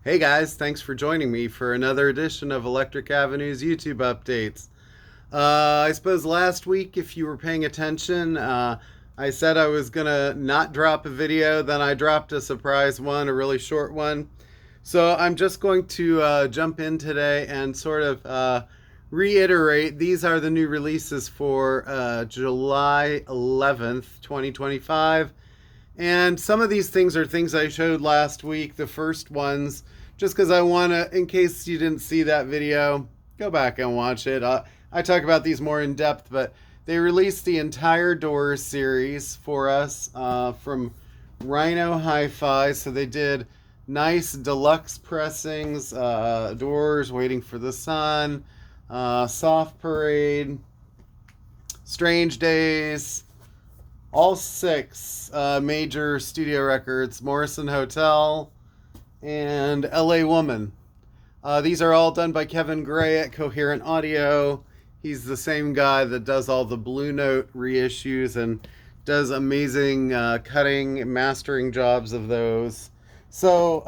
Hey guys, thanks for joining me for another edition of Electric Avenue's YouTube updates. I suppose last week, if you were paying attention, I said I was gonna not drop a video, then I dropped a surprise one, a really short one. So I'm just going to jump in today and sort of reiterate these are the new releases for July 11th, 2025. And some of these things are things I showed last week, the first ones, just because I want to, in case you didn't see that video, go back and watch it. I talk about these more in depth, but they released the entire Doors series for us from Rhino Hifi. So they did nice deluxe pressings, Doors, Waiting for the Sun, Soft Parade, Strange Days, all six major studio records: Morrison Hotel and LA Woman. These are all done by Kevin Gray at Coherent Audio. He's the same guy that does all the Blue Note reissues and does amazing cutting and mastering jobs of those. So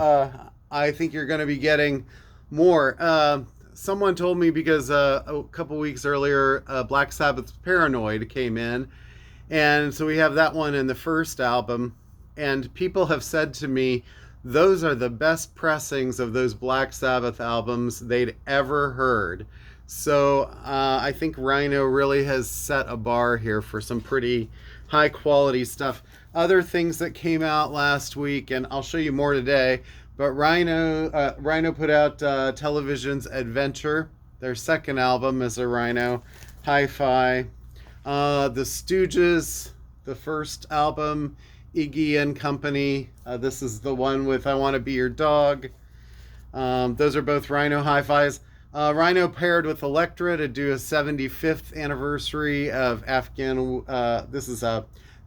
I think you're going to be getting more. Someone told me because a couple weeks earlier, Black Sabbath's Paranoid came in, and so we have that one in the first album. And people have said to me, those are the best pressings of those Black Sabbath albums they'd ever heard. So I think Rhino really has set a bar here for some pretty high quality stuff. Other things that came out last week, and I'll show you more today, but Rhino put out Television's Adventure. Their second album is a Rhino Hi-Fi. The Stooges, the first album, Iggy and Company. This is the one with I Want to Be Your Dog. Those are both Rhino Hi-Fis. Rhino paired with Elektra to do a 75th anniversary of Afghan. This is a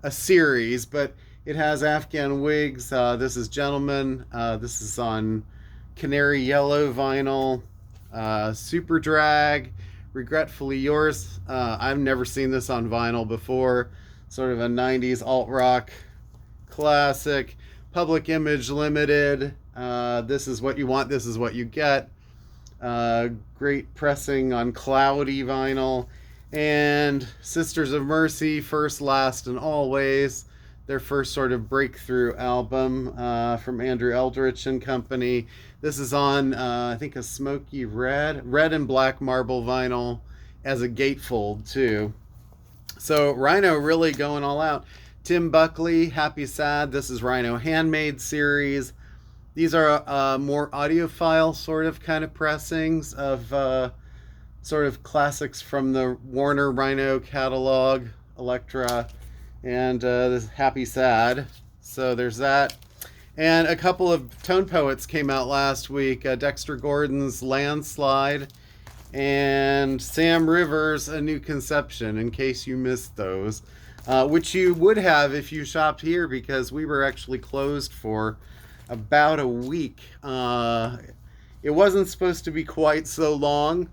series, but it has Afghan Wigs. This is Gentleman. This is on Canary Yellow vinyl. Super Drag. Regretfully Yours. I've never seen this on vinyl before. Sort of a 90s alt rock classic. Public Image Limited. This is what you want, this is what you get. Great pressing on cloudy vinyl. And Sisters of Mercy, First, Last, and Always. Their first sort of breakthrough album from Andrew Eldritch and Company. This is on, I think, a smoky red and black marble vinyl as a gatefold, too. So Rhino really going all out. Tim Buckley, Happy Sad. This is Rhino Handmade series. These are more audiophile sort of kind of pressings of sort of classics from the Warner Rhino catalog, Elektra, and this Happy Sad. So there's that. And a couple of Tone Poets came out last week. Dexter Gordon's Landslide and Sam Rivers' A New Conception, in case you missed those. Which you would have if you shopped here, because we were actually closed for about a week. It wasn't supposed to be quite so long.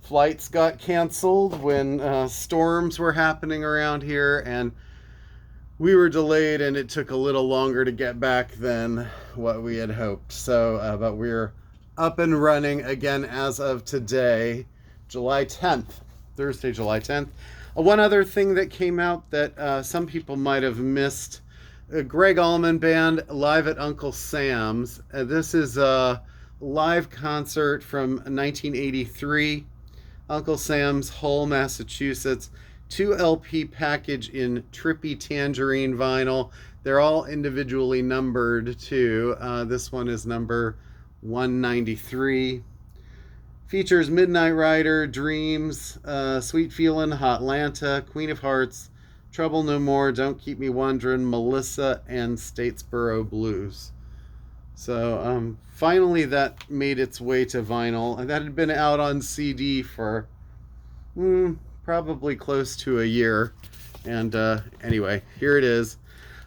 Flights got canceled when storms were happening around here, and we were delayed, and it took a little longer to get back than what we had hoped. So, but we're up and running again as of today, July 10th, Thursday, July 10th. One other thing that came out that some people might have missed, Greg Allman Band live at Uncle Sam's. This is a live concert from 1983, Uncle Sam's, Hull, Massachusetts. 2 LP package in trippy tangerine vinyl. They're all individually numbered too. This one is number 193. Features Midnight Rider, Dreams, Sweet Feelin', Hotlanta, Queen of Hearts, Trouble No More, Don't Keep Me Wonderin', Melissa, and Statesboro Blues. So finally that made its way to vinyl. And that had been out on CD for probably close to a year. And anyway, here it is.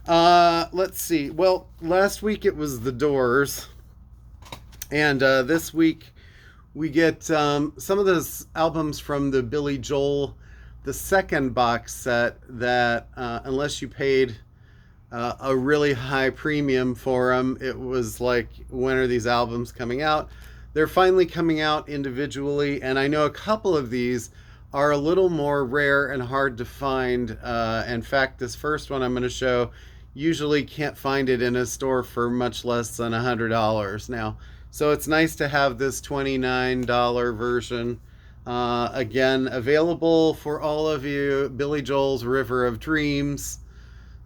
Let's see. Well, last week it was The Doors. And this week we get some of those albums from the Billy Joel, the second box set that, unless you paid a really high premium for him. It was like, when are these albums coming out? They're finally coming out individually, and I know a couple of these are a little more rare and hard to find. In fact, this first one I'm going to show, usually can't find it in a store for much less than $100 now. So it's nice to have this $29 version. Again, available for all of you. Billy Joel's River of Dreams.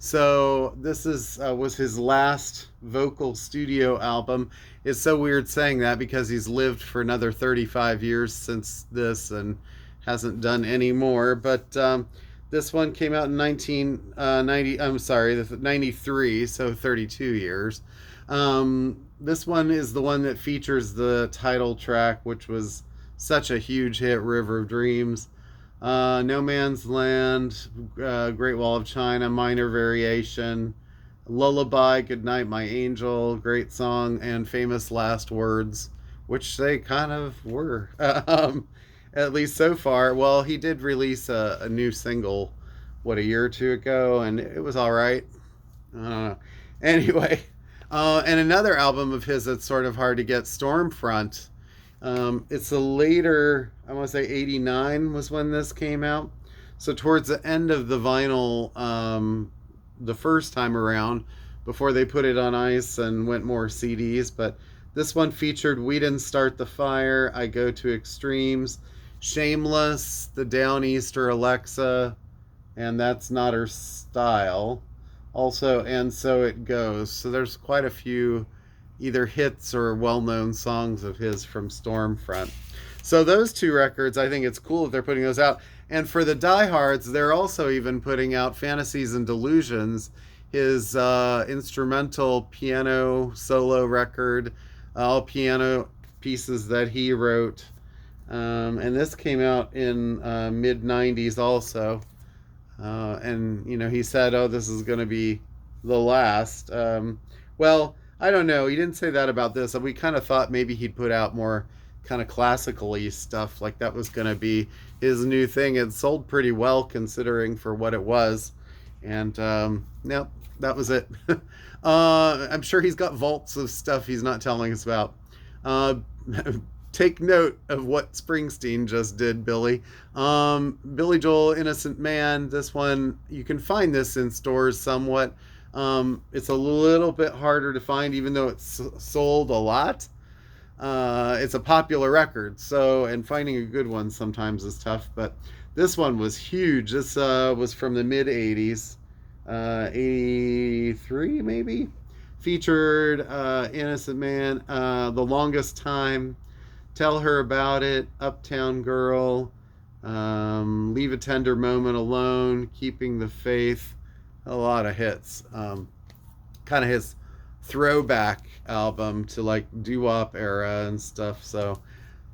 So this is was his last vocal studio album. It's so weird saying that because he's lived for another 35 years since this and hasn't done any more. But this one came out in 1990. I'm sorry, 93, so 32 years. This one is the one that features the title track, which was such a huge hit, River of Dreams. No Man's Land, Great Wall of China, Minor Variation, Lullaby, Goodnight My Angel, great song, and Famous Last Words, which they kind of were, at least so far. Well, he did release a new single, what, a year or two ago, and it was all right. I don't know. Anyway, and another album of his that's sort of hard to get, Stormfront. It's a later, I want to say 89 was when this came out. So towards the end of the vinyl, the first time around, before they put it on ice and went more CDs. But this one featured We Didn't Start the Fire, I Go to Extremes, Shameless, The Downeaster Alexa, and That's Not Her Style. Also, And So It Goes. So there's quite a few either hits or well-known songs of his from Stormfront. So those two records, I think it's cool that they're putting those out. And for the diehards, they're also even putting out Fantasies and Delusions, his instrumental piano solo record, all piano pieces that he wrote. And this came out in mid-90s also. And, you know, he said, oh, this is going to be the last. Well, I don't know. He didn't say that about this. We kind of thought maybe he'd put out more kind of classical-y stuff, like that was going to be his new thing. It sold pretty well considering for what it was. And nope, that was it. I'm sure he's got vaults of stuff he's not telling us about. Take note of what Springsteen just did, Billy. Billy Joel, Innocent Man. This one, you can find this in stores somewhat. It's a little bit harder to find, even though it's sold a lot. It's a popular record, so, and finding a good one sometimes is tough, but this one was huge. This was from the mid 80s, 83 maybe. Featured Innocent Man, The Longest Time, Tell Her About It, Uptown Girl, Leave a Tender Moment Alone, Keeping the Faith. A lot of hits. Kind of his throwback album to like doo-wop era and stuff. So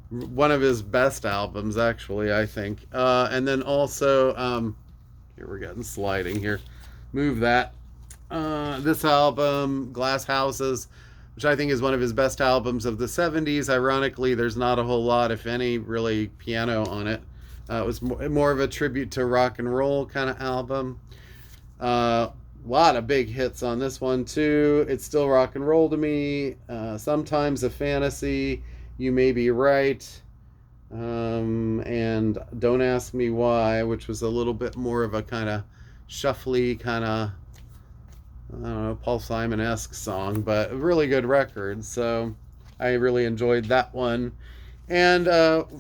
one of his best albums, actually, I think. And then also, here we're getting sliding here. Move that. This album, Glass Houses, which I think is one of his best albums of the 70s. Ironically, there's not a whole lot, if any, really piano on it. It was more of a tribute to rock and roll kind of album. A lot of big hits on this one too. It's Still Rock and Roll to Me, Sometimes a Fantasy, You May Be Right, and Don't Ask Me Why, which was a little bit more of a kind of shuffly kind of, I don't know, Paul Simon-esque song, but a really good record. So I really enjoyed that one. And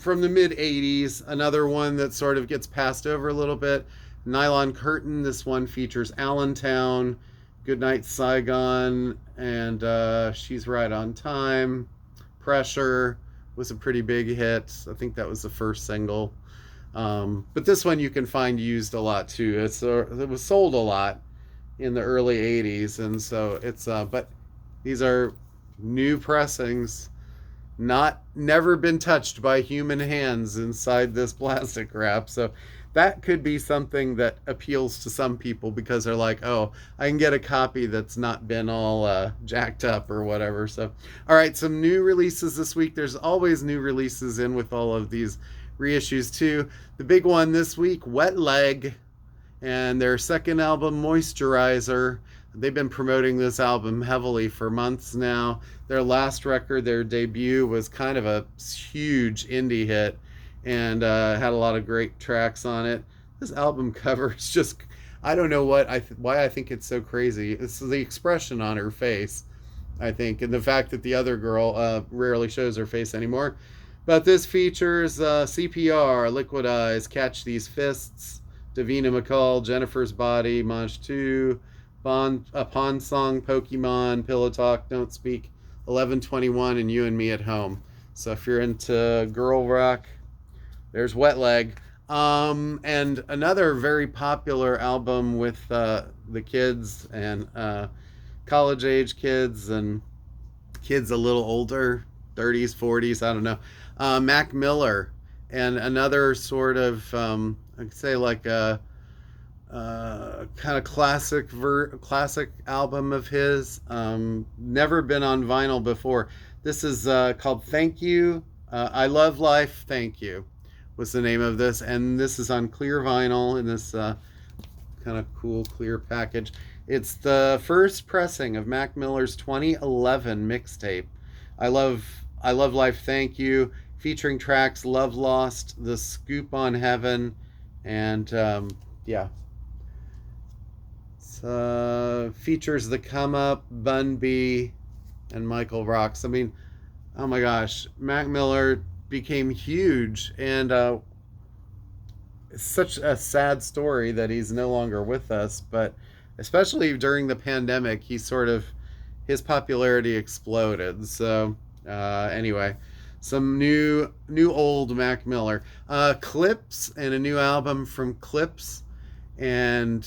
from the mid 80s, another one that sort of gets passed over a little bit, Nylon Curtain. This one features Allentown, Goodnight Saigon, and She's Right on Time. Pressure was a pretty big hit. I think that was the first single. But this one you can find used a lot too. It was sold a lot in the early 80s, and so it's but these are new pressings, never been touched by human hands inside this plastic wrap. So that could be something that appeals to some people because they're like, oh, I can get a copy that's not been all jacked up or whatever. So, all right, some new releases this week. There's always new releases in with all of these reissues too. The big one this week, Wet Leg, and their second album, Moisturizer. They've been promoting this album heavily for months now. Their last record, their debut, was kind of a huge indie hit and had a lot of great tracks on it. This album cover is just, I don't know why I think it's so crazy. It's the expression on her face, I think, and the fact that the other girl rarely shows her face anymore. But this features CPR, Liquid Eyes, Catch These Fists, Davina McCall, Jennifer's Body, Maj 2, Pond Song, Pokemon, Pillow Talk, Don't Speak, 1121, and You and Me at Home. So if you're into girl rock, there's Wet Leg. And another very popular album with the kids and college age kids and kids a little older, 30s, 40s, I don't know. Mac Miller, and another sort of, I'd say like a kind of classic album of his. Never been on vinyl before. This is called Thank You. I Love Life, Thank You was the name of this, and this is on clear vinyl in this kind of cool clear package. It's the first pressing of Mac Miller's 2011 mixtape. I love Life, Thank You, featuring tracks Love Lost, The Scoop on Heaven, and yeah. Features The Come Up, Bun B, and Michael Rocks. I mean, oh my gosh, Mac Miller became huge, and it's such a sad story that he's no longer with us, but especially during the pandemic, his popularity exploded. So anyway, some new old Mac Miller. Clips, and a new album from Clips, and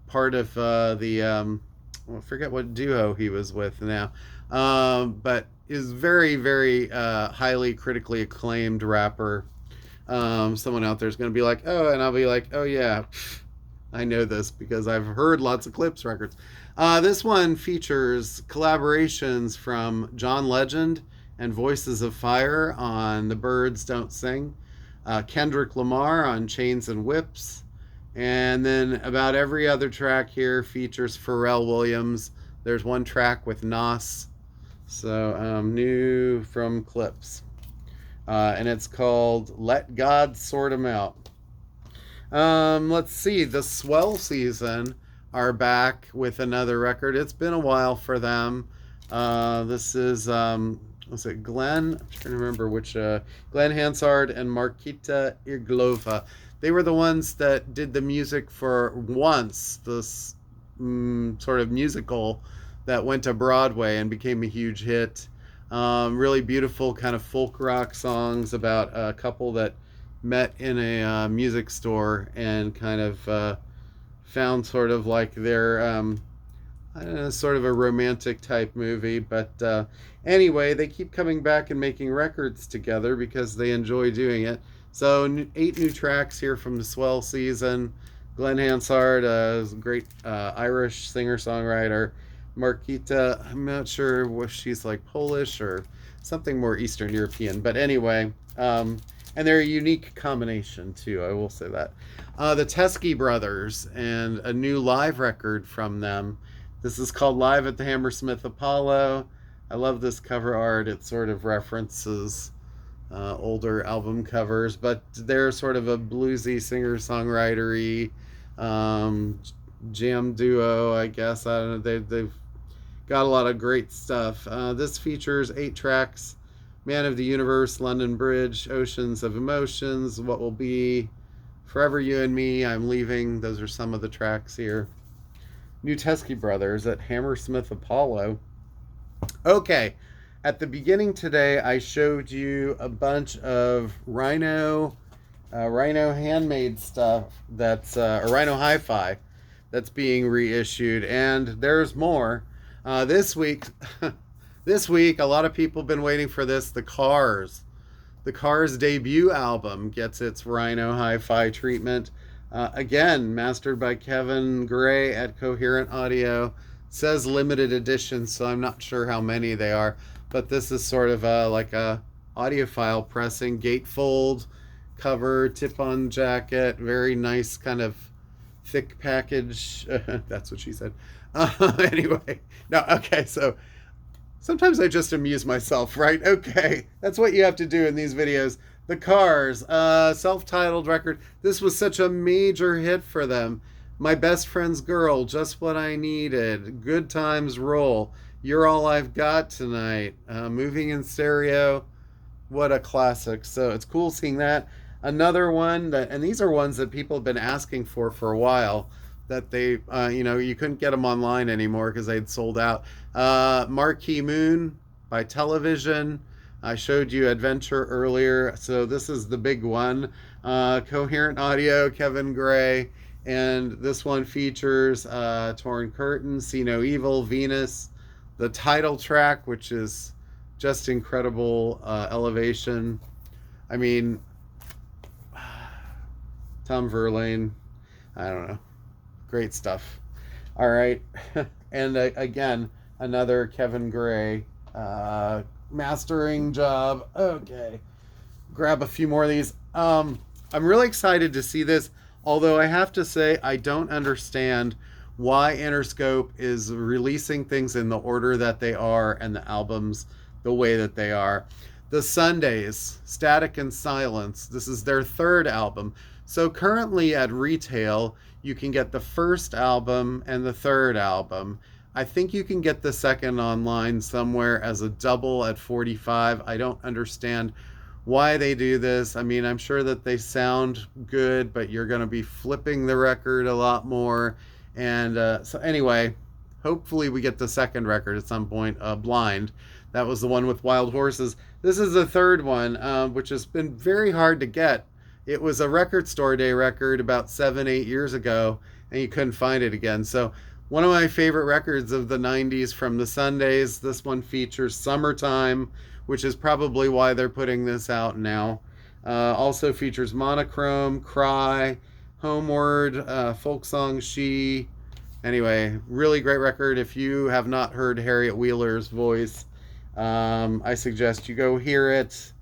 part of I forget what duo he was with now, but is very, very highly critically acclaimed rapper. Someone out there is going to be like, oh, and I'll be like, oh yeah, I know this because I've heard lots of Clips records. This one features collaborations from John Legend and Voices of Fire on The Birds Don't Sing, Kendrick Lamar on Chains and Whips, and then about every other track here features Pharrell Williams. There's one track with Nas. So new from Clips, and it's called Let God Sort 'Em Out. Let's see, the Swell Season are back with another record. It's been a while for them. This is was it Glenn? I'm trying to remember which. Glenn Hansard and Markita Irglova. They were the ones that did the music for Once, this sort of musical that went to Broadway and became a huge hit. Really beautiful kind of folk rock songs about a couple that met in a music store and kind of found sort of like their, I don't know, sort of a romantic type movie. But anyway, they keep coming back and making records together because they enjoy doing it. So 8 new tracks here from the Swell Season. Glenn Hansard is a great Irish singer-songwriter. Markita, I'm not sure if she's like Polish or something more Eastern European, but anyway, and they're a unique combination too, I will say that. The Teskey Brothers, and a new live record from them. This is called Live at the Hammersmith Apollo. I love this cover art. It sort of references older album covers, but they're sort of a bluesy singer-songwritery jam duo, I guess. I don't know. They've got a lot of great stuff. This features 8 tracks: Man of the Universe, London Bridge, Oceans of Emotions, What Will Be, Forever You and Me, I'm Leaving. Those are some of the tracks here. New Teskey Brothers at Hammersmith Apollo. Okay, at the beginning today, I showed you a bunch of Rhino handmade stuff that's a Rhino Hifi that's being reissued, and there's more. This week, a lot of people have been waiting for this. The Cars debut album gets its Rhino Hifi treatment. Again, mastered by Kevin Gray at Coherent Audio. It says limited edition, so I'm not sure how many they are. But this is sort of like a audiophile pressing, gatefold cover, tip-on jacket, very nice kind of thick package. That's what she said. Anyway, no, okay, so sometimes I just amuse myself, right? Okay, that's what you have to do in these videos. The Cars, self-titled record. This was such a major hit for them. My Best Friend's Girl, Just What I Needed, Good Times Roll, You're All I've Got Tonight, Moving in Stereo. What a classic. So it's cool seeing that. Another one that, and these are ones that people have been asking for a while, that they, you couldn't get them online anymore because they'd sold out. Marquee Moon by Television. I showed you Adventure earlier, so this is the big one. Coherent Audio, Kevin Gray, and this one features Torn Curtain, See No Evil, Venus, the title track, which is just incredible elevation. I mean, Tom Verlaine, I don't know, great stuff. All right, and again, another Kevin Gray mastering job. Okay, grab a few more of these. I'm really excited to see this, although I have to say I don't understand why Interscope is releasing things in the order that they are and the albums the way that they are. The Sundays, Static and Silence, this is their third album. So currently at retail, you can get the first album and the third album. I think you can get the second online somewhere as a double at $45. I don't understand why they do this. I mean, I'm sure that they sound good, but you're going to be flipping the record a lot more. And so anyway, hopefully we get the second record at some point, Blind. That was the one with Wild Horses. This is the third one, which has been very hard to get. It was a record store day record about 7-8 years ago, and you couldn't find it again. So one of my favorite records of the 90s from the Sundays, this one features Summertime, which is probably why they're putting this out now. Also features Monochrome, Cry, Homeward, folk song She. Anyway, really great record. If you have not heard Harriet Wheeler's voice, I suggest you go hear it.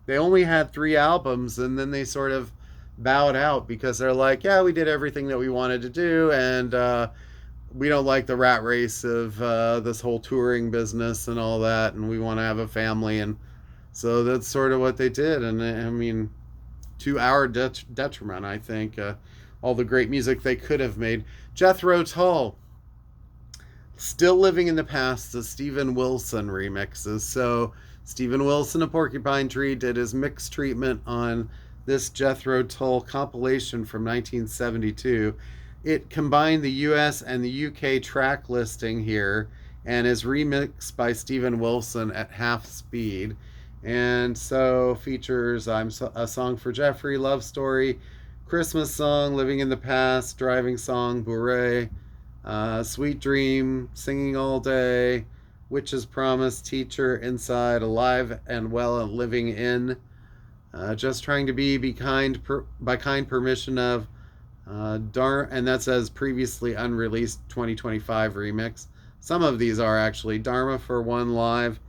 They only had 3 albums, and then they sort of bowed out because they're like, yeah, we did everything that we wanted to do, and we don't like the rat race of this whole touring business and all that, and we want to have a family. And so that's sort of what they did. And I mean, to our detriment, I think, all the great music they could have made. Jethro Tull, Still Living in the Past, the Steven Wilson remixes. So Steven Wilson of Porcupine Tree did his mix treatment on this Jethro Tull compilation from 1972. It combined the US and the UK track listing here and is remixed by Steven Wilson at half speed. And so features A Song for Jeffrey, Love Story, Christmas Song, Living in the Past, Driving Song, Bourrée, Sweet Dream, Singing All Day, Witch's Promise, Teacher, Inside, Alive and Well and Living In, Just Trying to Be Kind, by Kind Permission of, and that says previously unreleased 2025 remix. Some of these are actually Dharma for One Live,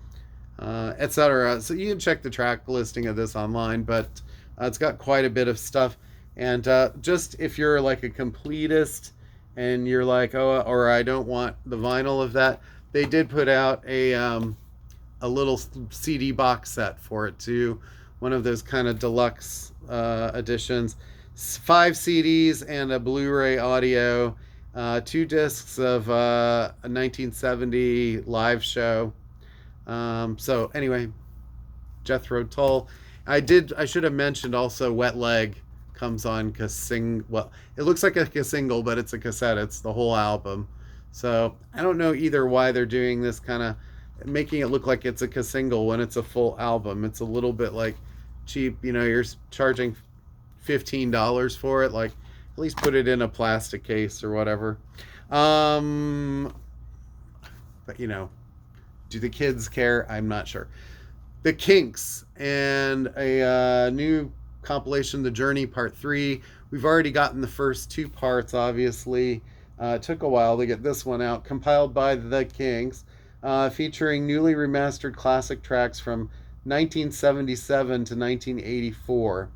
etc. So you can check the track listing of this online, but it's got quite a bit of stuff. And just if you're like a completist and you're like, oh, or I don't want the vinyl of that, they did put out a little CD box set for it too, one of those kind of deluxe editions. 5 CDs and a Blu-ray audio, 2 discs of a 1970 live show. So anyway, Jethro Tull. I should have mentioned also Wet Leg comes on well, it looks like a single, but it's a cassette. It's the whole album. So I don't know either why they're doing this, kind of making it look like it's a single when it's a full album. It's a little bit like cheap, you're charging $15 for it. Like, at least put it in a plastic case or whatever. But do the kids care? I'm not sure. The Kinks and a new compilation, The Journey Part 3. We've already gotten the first 2 parts, obviously. It took a while to get this one out. Compiled by The Kinks, featuring newly remastered classic tracks from 1977 to 1984,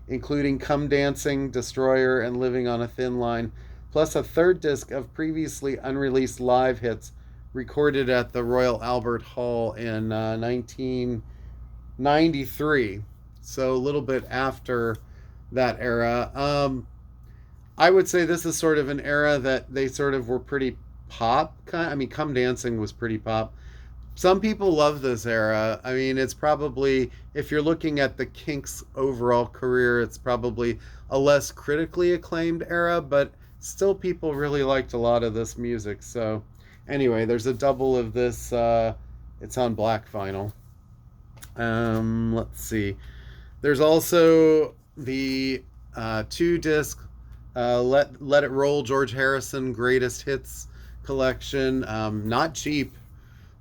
including Come Dancing, Destroyer, and Living on a Thin Line. plus a third disc of previously unreleased live hits recorded at the Royal Albert Hall in 1993. So a little bit after that era. I would say this is sort of an era that they sort of were pretty pop. I mean, Come Dancing was pretty pop. Some people love this era. I mean, it's probably, if you're looking at the Kinks' overall career, it's probably a less critically acclaimed era, but still people really liked a lot of this music. So, anyway, there's a double of this. It's on black vinyl. Let's see. There's also the two disc Let It Roll George Harrison Greatest Hits collection. Not cheap.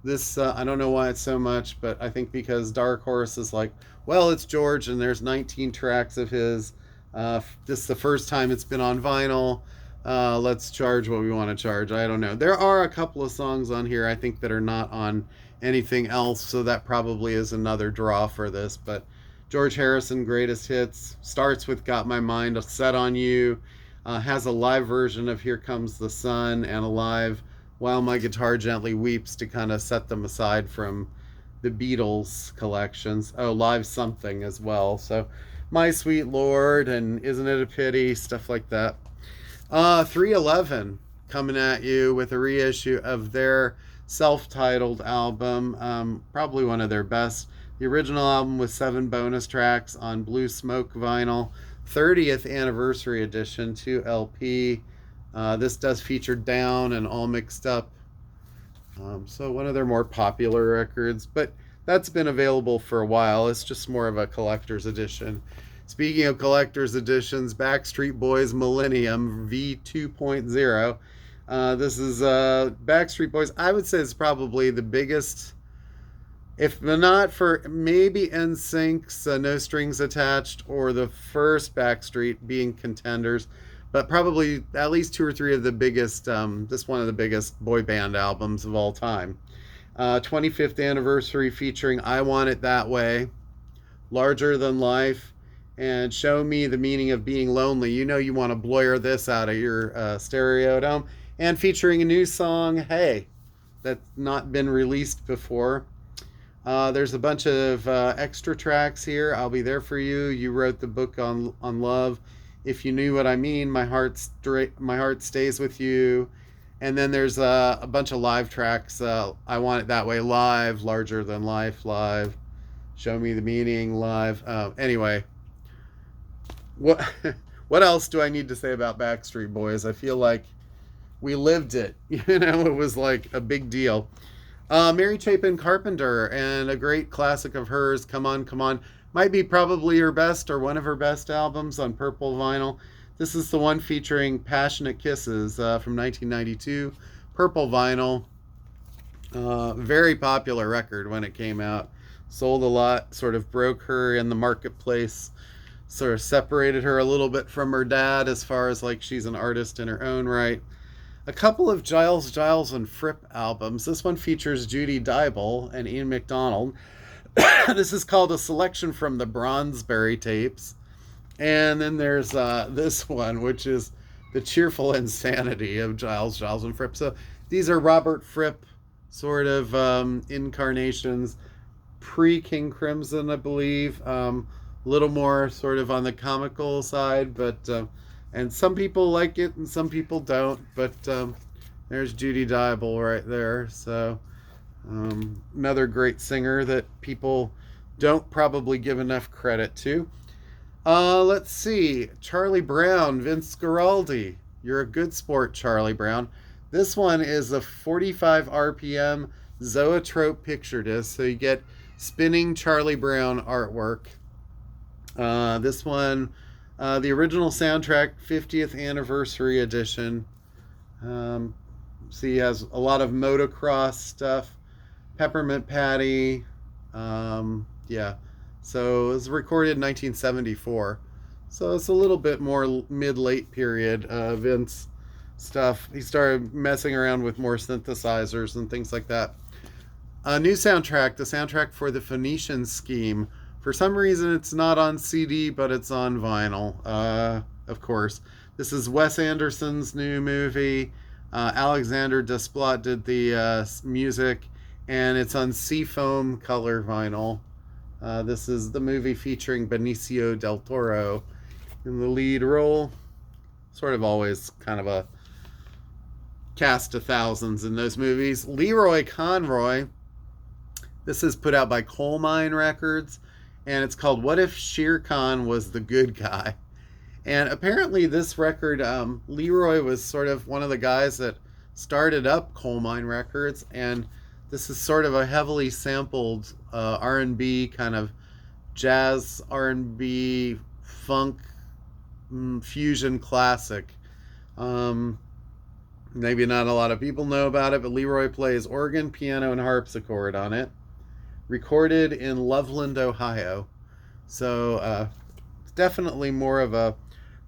This I don't know why it's so much, but I think because Dark Horse is like, well, it's George, and there's 19 tracks of his. This is the first time it's been on vinyl. Let's charge what we want to charge. I don't know. There are a couple of songs on here I think that are not on anything else, so that probably is another draw for this. But George Harrison Greatest Hits starts with Got My Mind Set on You. Has a live version of Here Comes the Sun and a live While My Guitar Gently Weeps to kind of set them aside from the Beatles collections. Oh, Live Something as well. So My Sweet Lord and Isn't It a Pity, stuff like that. 311 coming at you with a reissue of their self-titled album, probably one of their best. The original album with 7 bonus tracks on Blue Smoke vinyl, 30th anniversary edition, 2 LP. This does feature Down and All Mixed Up. So one of their more popular records, but that's been available for a while. It's just more of a collector's edition. Speaking of collector's editions, Backstreet Boys Millennium V2.0. This is Backstreet Boys. I would say it's probably the biggest, if not for maybe NSYNC's No Strings Attached or the first Backstreet being contenders, but probably at least 2 or 3 of the biggest, just one of the biggest boy band albums of all time. 25th anniversary featuring I Want It That Way, Larger Than Life, and Show Me the Meaning of Being Lonely. You know you want to blare this out of your stereo at home. And featuring a new song, Hey, that's not been released before. There's a bunch of extra tracks here. I'll Be There For You. You Wrote the Book on Love. If You Knew What I Mean, My Heart Stays With You. And then there's a bunch of live tracks. I Want It That Way live, Larger Than Life live, Show Me the Meaning live. Anyway, what else do I need to say about Backstreet Boys? I feel like we lived it. It was like a big deal. Mary Chapin Carpenter and a great classic of hers, Come On, Come On, might be probably her best or one of her best albums on purple vinyl. This is the one featuring Passionate Kisses from 1992, purple vinyl. Very popular record when it came out. Sold a lot, sort of broke her in the marketplace, sort of separated her a little bit from her dad as far as like she's an artist in her own right. A couple of Giles and Fripp albums. This one features Judy Dybel and Ian MacDonald. This is called A Selection from the Bronzeberry Tapes. And then there's this one, which is The Cheerful Insanity of Giles and Fripp. So these are Robert Fripp sort of incarnations, pre-King Crimson, I believe. A little more sort of on the comical side, but and some people like it and some people don't. But there's Judy Dybel right there. So another great singer that people don't probably give enough credit to. Let's see. Charlie Brown, Vince Guaraldi. You're a good sport, Charlie Brown. This one is a 45 RPM Zoetrope picture disc. So you get spinning Charlie Brown artwork. This one, the original soundtrack, 50th anniversary edition. See, he has a lot of motocross stuff. Peppermint Patty. Yeah. So it was recorded in 1974. So it's a little bit more mid-late period Vince stuff. He started messing around with more synthesizers and things like that. A new soundtrack, the soundtrack for the Phoenician Scheme. For some reason it's not on CD, but it's on vinyl, of course. This is Wes Anderson's new movie. Alexander Desplat did the music, and it's on seafoam color vinyl. This is the movie featuring Benicio del Toro in the lead role. Sort of always kind of a cast of thousands in those movies. Leroy Conroy. This is put out by Coal Mine Records, and it's called What If Shere Khan Was the Good Guy? And apparently this record, Leroy was sort of one of the guys that started up Coal Mine Records, and this is sort of a heavily sampled R&B kind of jazz R&B funk fusion classic. Maybe not a lot of people know about it, but Leroy plays organ, piano, and harpsichord on it. Recorded in Loveland, Ohio. So it's definitely more of a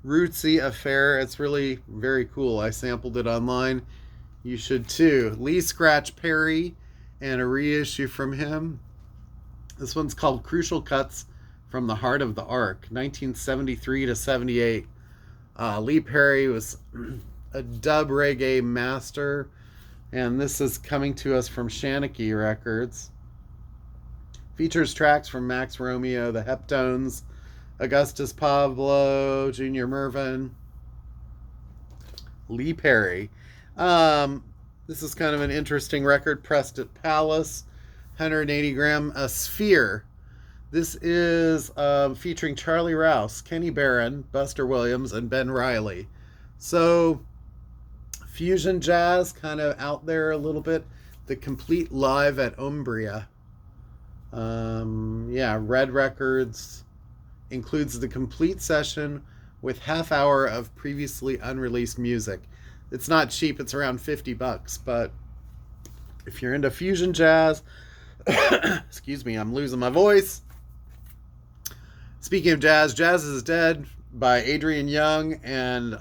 rootsy affair. It's really very cool. I sampled it online. You should too. Lee Scratch Perry and a reissue from him. This one's called Crucial Cuts from the Heart of the Ark, 1973 to 78. Lee Perry was a dub reggae master, and this is coming to us from Shanachie Records. Features tracks from Max Romeo, the Heptones, Augustus Pablo, Junior Mervyn, Lee Perry. This is kind of an interesting record, pressed at Palace, 180 gram, a Sphere. This is featuring Charlie Rouse, Kenny Barron, Buster Williams, and Ben Riley. So fusion jazz, kind of out there a little bit. The complete live at Umbria. Red Records includes the complete session with half hour of previously unreleased music. It's not cheap, it's around $50, but if you're into fusion jazz, excuse me, I'm losing my voice. Speaking of jazz, Jazz is Dead by Adrian Young and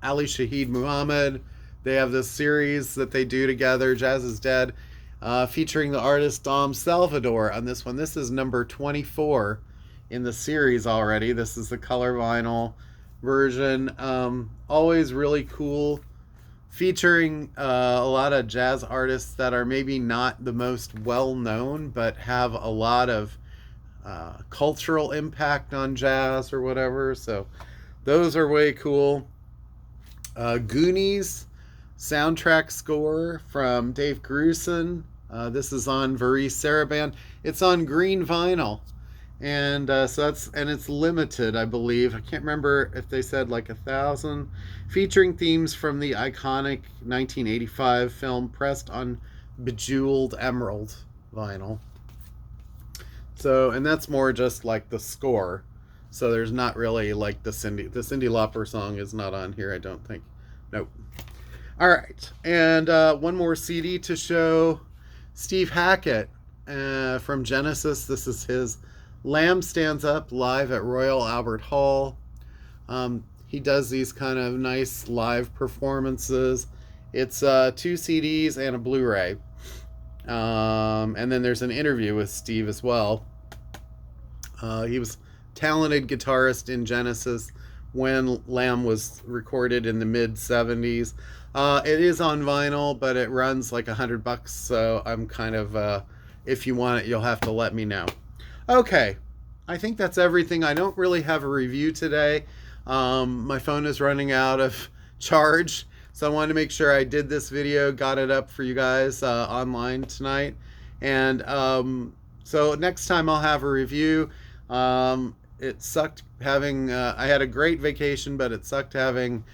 Ali Shaheed Muhammad. They have this series that they do together, Jazz is Dead, featuring the artist Dom Salvador on this one. This is number 24 in the series already. This is the color vinyl version. Always really cool, featuring a lot of jazz artists that are maybe not the most well known, but have a lot of cultural impact on jazz or whatever. So those are way cool. Goonies soundtrack score from Dave Grusin. This is on Varese Saraband. It's on green vinyl, and it's limited, I believe. I can't remember if they said like 1,000. Featuring themes from the iconic 1985 film, pressed on bejeweled emerald vinyl. So, and that's more just like the score. So there's not really like the Cyndi Lauper song is not on here, I don't think. Nope. All right, and one more CD to show. Steve Hackett from Genesis. This is his Lamb Stands Up live at Royal Albert Hall. He does these kind of nice live performances. It's 2 CDs and a Blu-ray. And then there's an interview with Steve as well. He was talented guitarist in Genesis when Lamb was recorded in the mid-70s. It is on vinyl, but it runs like $100, so I'm kind of, if you want it, you'll have to let me know. Okay, I think that's everything. I don't really have a review today. My phone is running out of charge, so I wanted to make sure I did this video, got it up for you guys online tonight. And so next time I'll have a review. It sucked having, I had a great vacation, but it sucked having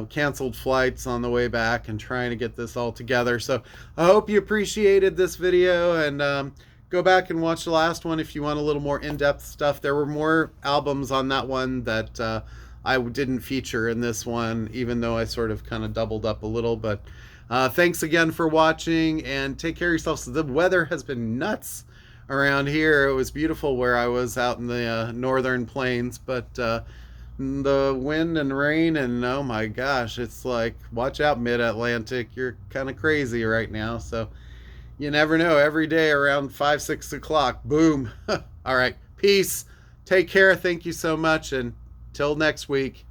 canceled flights on the way back and trying to get this all together. So I hope you appreciated this video, and go back and watch the last one if you want a little more in-depth stuff. There were more albums on that one that I didn't feature in this one, even though I sort of kind of doubled up a little. But thanks again for watching, and take care of yourselves. The weather has been nuts around here. It was beautiful where I was out in the northern plains, but the wind and rain, and oh my gosh, it's like, watch out, mid-Atlantic, you're kind of crazy right now. So you never know, every day around 5-6 o'clock, boom. All right, peace, take care, thank you so much, and till next week.